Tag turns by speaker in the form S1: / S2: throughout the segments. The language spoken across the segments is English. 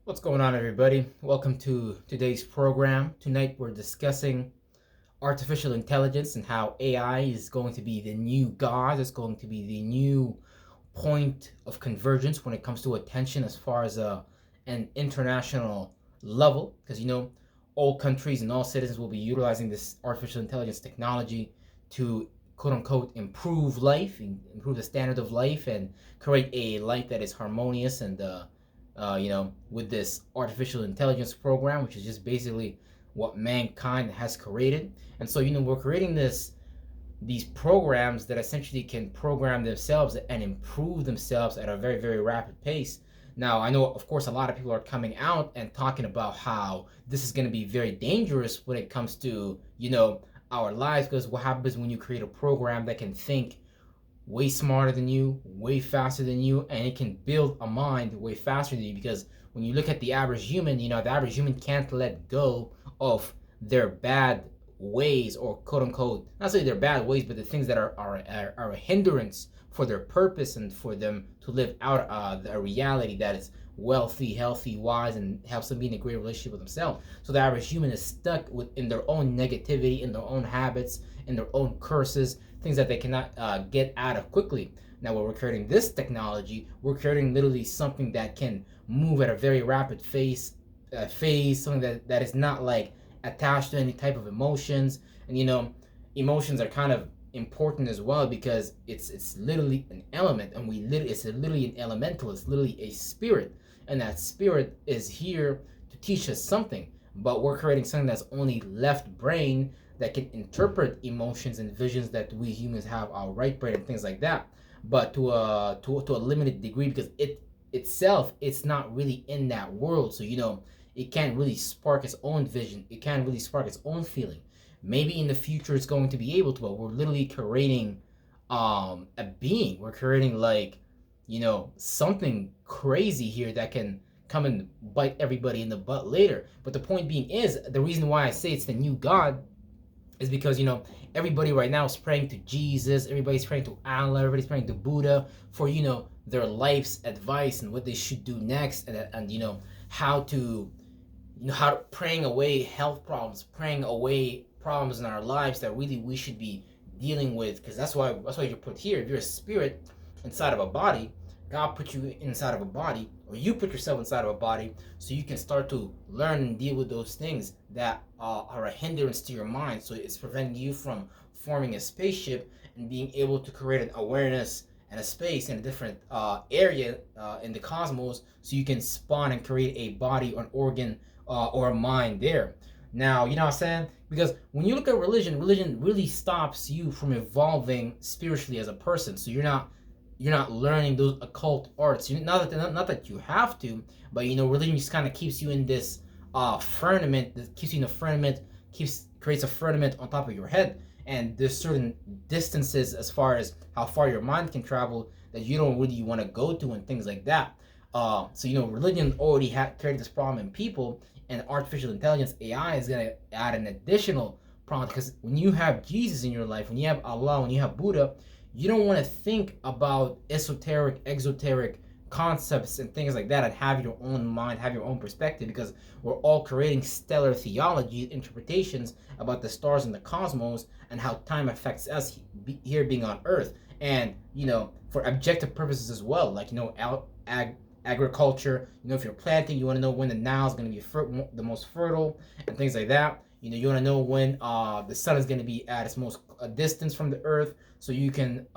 S1: What's going on, everybody? Welcome to today's program. Tonight, we're discussing artificial intelligence and how AI is going to be the new God. It's going to be the new point of convergence when it comes to attention as far as an international level. Because, all countries and all citizens will be utilizing this artificial intelligence technology to quote unquote improve life, improve the standard of life, and create a life that is harmonious and with this artificial intelligence program, which is just basically what mankind has created. And so, we're creating these programs that essentially can program themselves and improve themselves at a very, very rapid pace. Now, I know, of course, a lot of people are coming out and talking about how this is going to be very dangerous when it comes to, our lives, because what happens when you create a program that can think way smarter than you, way faster than you, and it can build a mind way faster than you. Because when you look at the average human, the average human can't let go of their bad ways, or quote unquote, not say their bad ways, but the things that are a hindrance for their purpose and for them to live out a reality that is wealthy, healthy, wise, and helps them be in a great relationship with themselves. So the average human is stuck in their own negativity, in their own habits, in their own curses, things that they cannot get out of quickly. Now, when we're creating this technology, we're creating literally something that can move at a very rapid phase, something that is not like attached to any type of emotions. And emotions are kind of important as well, because it's literally an element, and it's literally an elemental. It's literally a spirit, and that spirit is here to teach us something. But we're creating something that's only left brain, that can interpret emotions and visions that we humans have, our right brain and things like that, but to a limited degree, because it's not really in that world. So it can't really spark its own vision, it can't really spark its own feeling. Maybe in the future it's going to be able to, but we're literally creating a being. We're creating, like, something crazy here that can come and bite everybody in the butt later. But the point being is, the reason why I say it's the new God is because everybody right now is praying to Jesus, everybody's praying to Allah, everybody's praying to Buddha for their life's advice and what they should do next, and how to praying away health problems, praying away problems in our lives that really we should be dealing with. Because that's why you're put here. If you're a spirit inside of a body, God put you inside of a body, or you put yourself inside of a body, so you can start to learn and deal with those things that are a hindrance to your mind. So it's preventing you from forming a spaceship and being able to create an awareness and a space in a different area in the cosmos, so you can spawn and create a body or an organ or a mind there. Now, you know what I'm saying? Because when you look at religion really stops you from evolving spiritually as a person. So you're not learning those occult arts. Not that you have to, but religion just kind of keeps you in this firmament. That keeps you in a firmament, creates a firmament on top of your head, and there's certain distances as far as how far your mind can travel that you don't really want to go to, and things like that. So religion already had created this problem in people, and artificial intelligence (AI) is gonna add an additional problem, because when you have Jesus in your life, when you have Allah, when you have Buddha, you don't want to think about esoteric, exoteric concepts and things like that, and have your own mind, have your own perspective, because we're all creating stellar theology interpretations about the stars and the cosmos, and how time affects us here being on Earth, and for objective purposes as well, like agriculture. If you're planting, you want to know when the Nile is going to be the most fertile, and things like that. You want to know when the sun is going to be at its most distance from the earth, so you can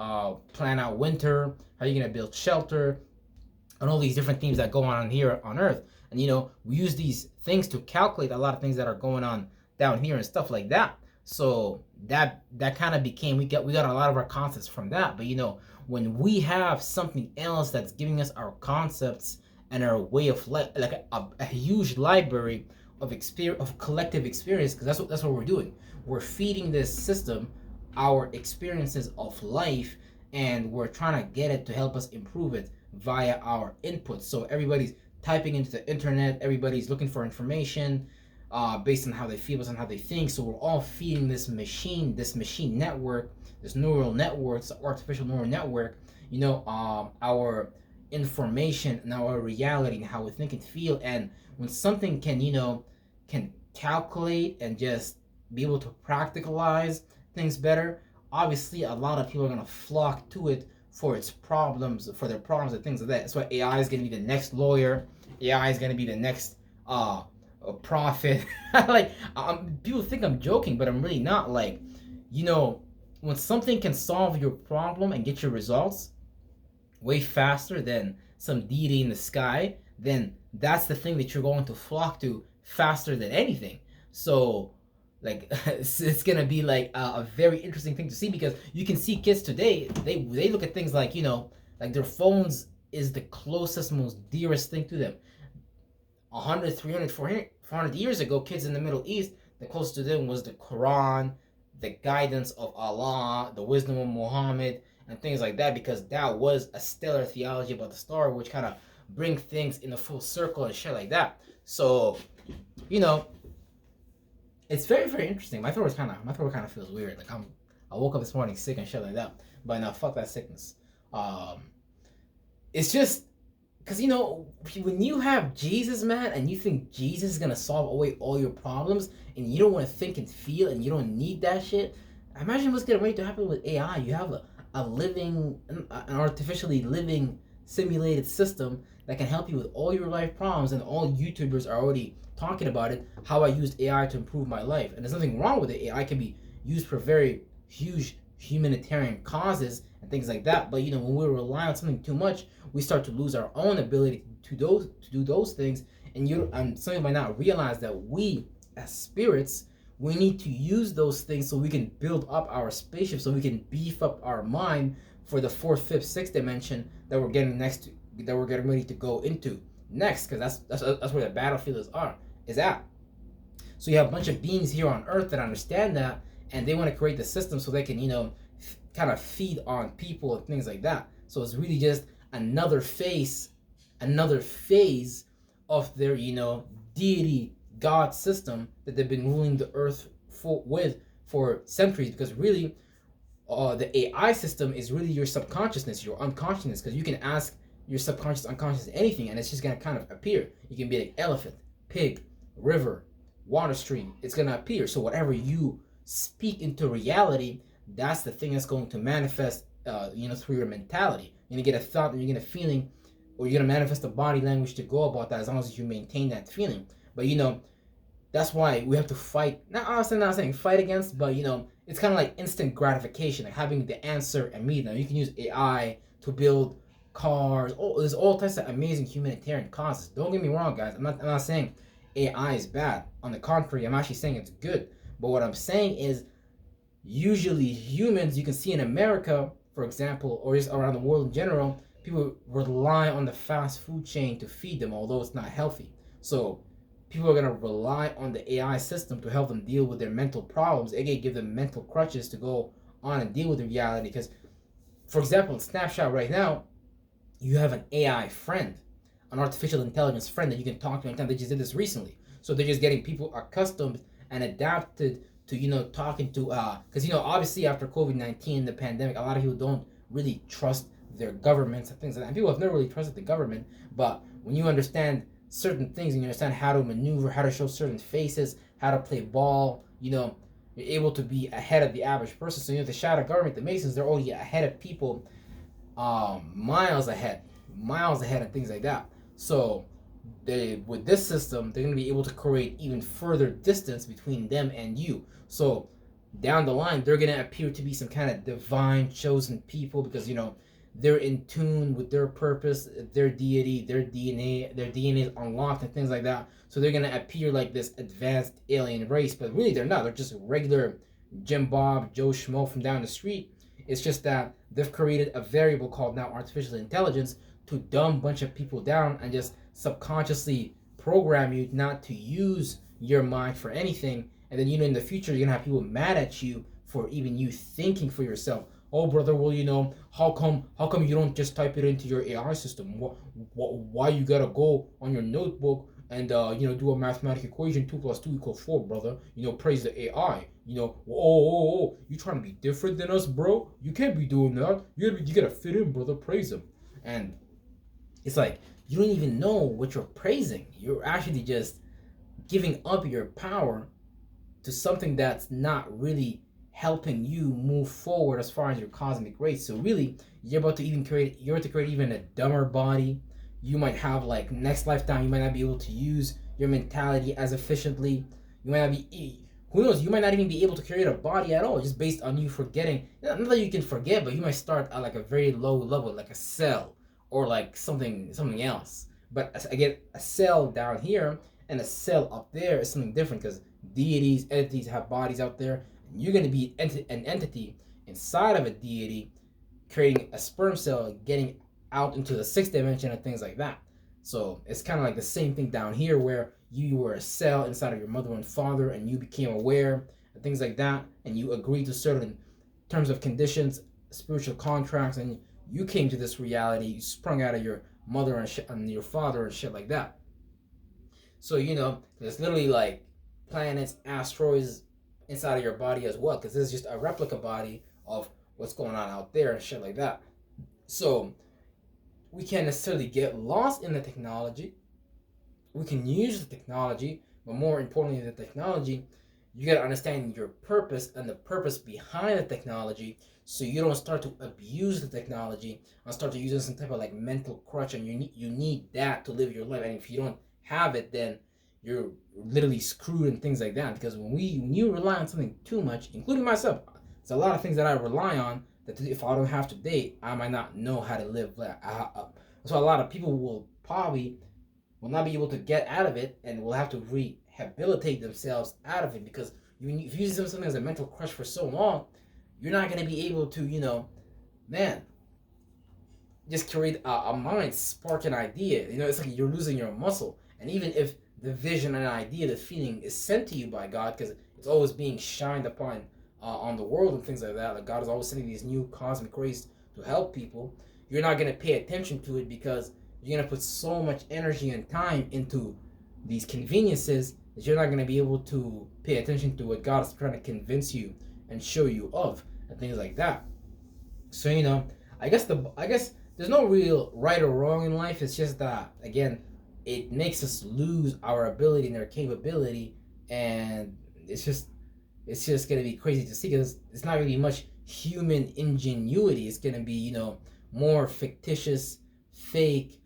S1: plan out winter, how you're going to build shelter, and all these different things that go on here on earth. And we use these things to calculate a lot of things that are going on down here and stuff like that. So that kind of became, we got a lot of our concepts from that. But when we have something else that's giving us our concepts and our way of life, like a huge library of experience, of collective experience, because that's what we're doing. We're feeding this system our experiences of life, and we're trying to get it to help us improve it via our inputs. So everybody's typing into the internet, everybody's looking for information based on how they feel, based on how they think. So we're all feeding this machine network, this neural network, this artificial neural network, our information and our reality and how we think and feel. And when something can, can calculate and just be able to practicalize things better, obviously a lot of people are gonna flock to it for its problems, for their problems and things like that. That's why AI is gonna be the next lawyer. AI is gonna be the next prophet. Like, people think I'm joking, but I'm really not. Like, you know, when something can solve your problem and get your results way faster than some deity in the sky, then that's the thing that you're going to flock to faster than anything. So, like, it's gonna be like a very interesting thing to see, because you can see kids today, they look at things like, like their phones is the closest, most dearest thing to them. 100, 300, 400, 400 years ago, kids in the Middle East, the closest to them was the Quran, the guidance of Allah, the wisdom of Muhammad, and things like that, because that was a stellar theology about the star, which kind of bring things in a full circle and shit like that. So, you know, it's very, very interesting. My throat kind of feels weird. Like, I woke up this morning sick and shit like that. But now, fuck that sickness. It's just because, when you have Jesus, man, and you think Jesus is gonna solve away all your problems, and you don't want to think and feel, and you don't need that shit. Imagine what's getting ready to happen with AI. You have a living, an artificially living simulated system that can help you with all your life problems, and all YouTubers are already talking about it, how I used AI to improve my life. And there's nothing wrong with it. AI can be used for very huge humanitarian causes and things like that. But when we rely on something too much, we start to lose our own ability to do those things. And some people might not realize that we, as spirits, we need to use those things so we can build up our spaceship, so we can beef up our mind for the fourth, fifth, sixth dimension that we're getting ready to go into next, because that's where the battlefield is at. So you have a bunch of beings here on Earth that understand that, and they want to create the system so they can, kind of feed on people and things like that. So it's really just another phase of their, deity God system that they've been ruling the Earth for centuries. Because really, the AI system is really your subconsciousness, your unconsciousness, because you can ask your subconscious, unconscious anything, and it's just gonna kind of appear. You can be like elephant, pig, river, water stream. It's gonna appear. So whatever you speak into reality, that's the thing that's going to manifest. Through your mentality, you're gonna get a thought, and you're gonna get a feeling, or you're gonna manifest the body language to go about that, as long as you maintain that feeling. But that's why we have to fight. Not saying fight against, but it's kind of like instant gratification, like having the answer immediately. Now you can use AI to build cars. There's all types of amazing humanitarian causes. Don't get me wrong, guys. I'm not saying AI is bad. On the contrary, I'm actually saying it's good. But what I'm saying is, usually humans, you can see in America, for example, or just around the world in general, people rely on the fast food chain to feed them, although it's not healthy. So people are going to rely on the AI system to help them deal with their mental problems, aka give them mental crutches to go on and deal with the reality. Because, for example, in Snapchat right now, you have an AI friend, an artificial intelligence friend that you can talk to anytime. They just did this recently. So they're just getting people accustomed and adapted to, talking to, because, obviously after COVID-19, the pandemic, a lot of people don't really trust their governments and things like that. And people have never really trusted the government. But when you understand certain things, and you understand how to maneuver, how to show certain faces, how to play ball, you're able to be ahead of the average person. So the shadow government, the Masons, they're already ahead of people, miles ahead and things like that. So with this system, they're going to be able to create even further distance between them and you. So down the line, they're going to appear to be some kind of divine chosen people, because they're in tune with their purpose, their deity, their DNA is unlocked and things like that. So they're gonna appear like this advanced alien race, but really they're not. They're just regular Jim Bob, Joe Schmo from down the street. It's just that they've created a variable called now artificial intelligence to dumb a bunch of people down and just subconsciously program you not to use your mind for anything. And then in the future, you're gonna have people mad at you for even you thinking for yourself. Oh, brother, well, how come you don't just type it into your AI system? Why you gotta go on your notebook and do a mathematical equation, 2 + 2 = 4, brother? Praise the AI. You trying to be different than us, bro? You can't be doing that. You gotta fit in, brother. Praise him. And it's like you don't even know what you're praising. You're actually just giving up your power to something that's not really helping you move forward as far as your cosmic race. So really, you're about to create even a dumber body. You might have like next lifetime, you might not be able to use your mentality as efficiently. You might not be, who knows, you might not even be able to create a body at all, just based on you forgetting. Not that you can forget, but you might start at like a very low level, like a cell or like something else. But again, a cell down here and a cell up there is something different, because deities, entities have bodies out there, and you're going to be an entity inside of a deity, creating a sperm cell, getting out into the sixth dimension and things like that. So it's kind of like the same thing down here, where you were a cell inside of your mother and father, and you became aware and things like that, and you agreed to certain terms of conditions, spiritual contracts, and you came to this reality. You sprung out of your mother and your father and shit like that. So there's literally like planets, asteroids inside of your body as well, because this is just a replica body of what's going on out there and shit like that. So we can't necessarily get lost in the technology. We can use the technology, but more importantly, the technology, you gotta understand your purpose and the purpose behind the technology, so you don't start to abuse the technology and start to use it as some type of like mental crutch, and you need that to live your life. And if you don't have it, then you're literally screwed and things like that. Because when you rely on something too much, including myself, there's a lot of things that I rely on that if I don't have today, I might not know how to live. So a lot of people will not be able to get out of it, and will have to rehabilitate themselves out of it, because if you use something as a mental crutch for so long, you're not going to be able to, man, just create a mind, spark an idea. It's like you're losing your muscle. And even if the vision and idea, the feeling is sent to you by God, because it's always being shined upon on the world and things like that. Like God is always sending these new cosmic rays to help people. You're not going to pay attention to it, because you're going to put so much energy and time into these conveniences that you're not going to be able to pay attention to what God is trying to convince you and show you of, and things like that. So I guess there's no real right or wrong in life. It's just that, again, it makes us lose our ability and our capability, and it's just gonna be crazy to see, because it's not gonna be much human ingenuity. It's gonna be more fictitious, fake.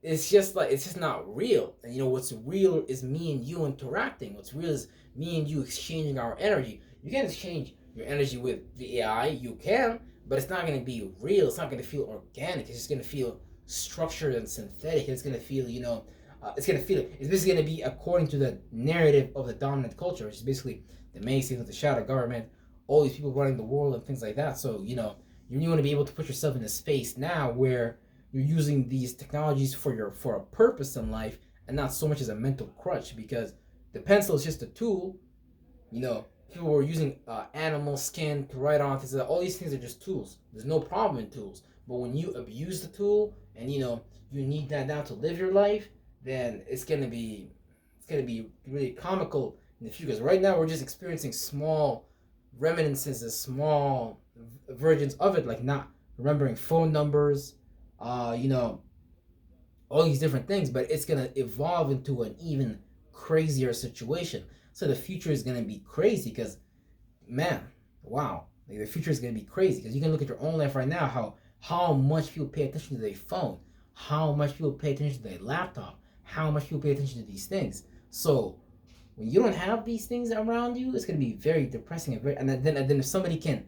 S1: It's just not real. And what's real is me and you interacting. What's real is me and you exchanging our energy. You can exchange your energy with the AI, you can, but it's not gonna be real. It's not gonna feel organic. It's just gonna feel structured and synthetic. It's gonna feel, it's basically gonna be according to the narrative of the dominant culture, which is basically the Masons, the shadow government, all these people running the world and things like that. So you want to be able to put yourself in a space now where you're using these technologies for a purpose in life, and not so much as a mental crutch, because the pencil is just a tool. People were using animal skin to write on things. All these things are just tools. There's no problem in tools, but when you abuse the tool and you need that now to live your life, then it's gonna be really comical in the future. Because right now we're just experiencing small reminiscences, small versions of it, like not remembering phone numbers, all these different things. But it's gonna evolve into an even crazier situation. So the future is gonna be crazy, because, man, wow, like the future is gonna be crazy, because you can look at your own life right now, how much people pay attention to their phone, how much people pay attention to their laptop, how much people pay attention to these things. So when you don't have these things around you, it's gonna be very depressing, and then if somebody can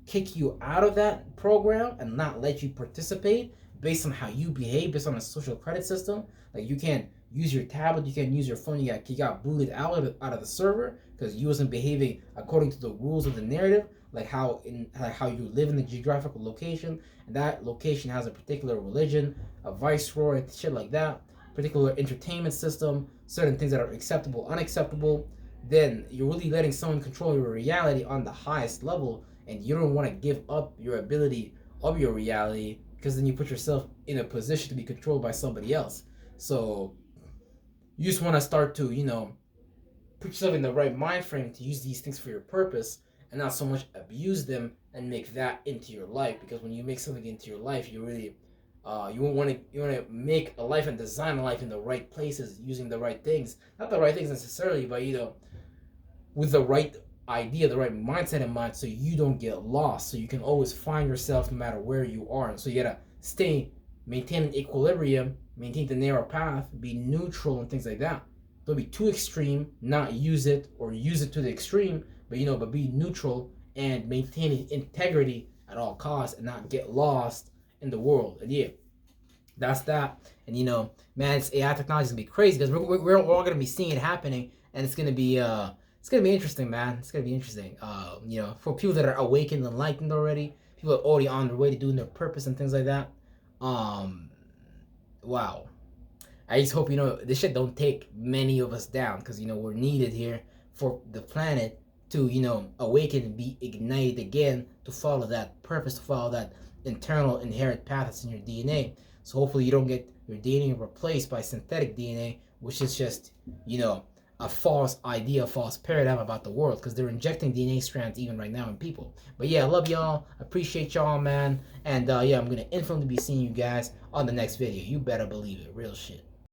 S1: kick you out of that program and not let you participate based on how you behave, based on a social credit system, like you can't use your tablet, you can't use your phone, you got booted out of the server because you wasn't behaving according to the rules of the narrative, like how you live in the geographical location, and that location has a particular religion, a viceroy, shit like that, particular entertainment system, certain things that are acceptable, unacceptable. Then you're really letting someone control your reality on the highest level, and you don't want to give up your ability of your reality, because then you put yourself in a position to be controlled by somebody else. So you just want to start to put yourself in the right mind frame to use these things for your purpose, and not so much abuse them and make that into your life. Because when you make something into your life, you really You want to make a life and design a life in the right places using the right things. Not the right things necessarily, but with the right idea, the right mindset in mind, so you don't get lost. So you can always find yourself no matter where you are. And so you gotta maintain an equilibrium, maintain the narrow path, be neutral and things like that. Don't be too extreme, not use it or use it to the extreme, but be neutral and maintain integrity at all costs and not get lost in the world. And yeah, that's that. And man, this AI technology is gonna be crazy because we're all gonna be seeing it happening, and it's gonna be interesting, man. It's gonna be interesting. For people that are awakened and enlightened already, people are already on their way to doing their purpose and things like that. Wow. I just hope this shit don't take many of us down, because we're needed here for the planet to awaken and be ignited again to follow that purpose, to follow that internal inherent path that's in your DNA. So hopefully you don't get your DNA replaced by synthetic DNA, which is just a false idea, a false paradigm about the world, because they're injecting DNA strands even right now in people. But yeah, I love y'all, appreciate y'all, man, and yeah, I'm gonna infinitely be seeing you guys on the next video. You better believe it, real shit.